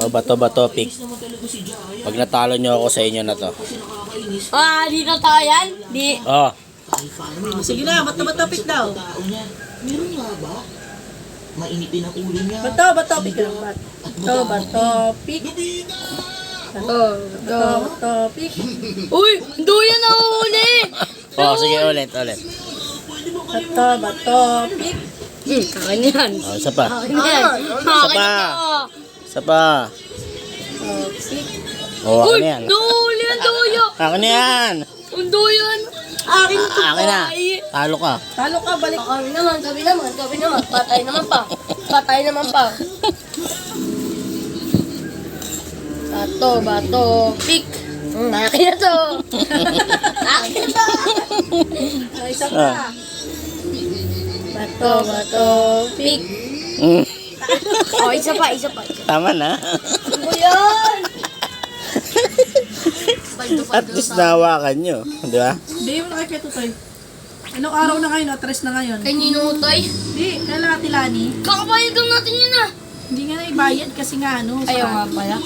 O, bato topic. Pag natalo nyo ako sa inyo na to. Di na tayo yan? Di. Oh, Sige na, bato-topic daw. Meron nga ba? Mainipin ang ulo niya. Bato-topic lang. Bato-topic. Bato-topic. Uy, duyan na uli. oh sige, ulit. Bato-topic. Akin yan. Oh, isa pa. Akin yan. Akin pa. yan. Isa pa. Topic. Oh, Uy, akin na yan. nahuli ang duyo. Akin na yan. Ang duyan. Akin to. Akin na. Talo ka. Talo ka, balik. Kami naman. Patay naman pa. Bato, pick. Akin na to. Akin na to. Isa pa. Bato, pick. Mm, Oh, isa pa. tama na. Ano yan? At least nahawakan nyo. Di ba? Hindi mo nakikita to, Toy. Anong araw na ngayon? Atres na ngayon. Kay Nino Toy. Hindi, kailangan Tilani. Kakabayad lang natin yun ah. Hindi nga na ibayad kasi nga ano. Ayaw sa- nga pala.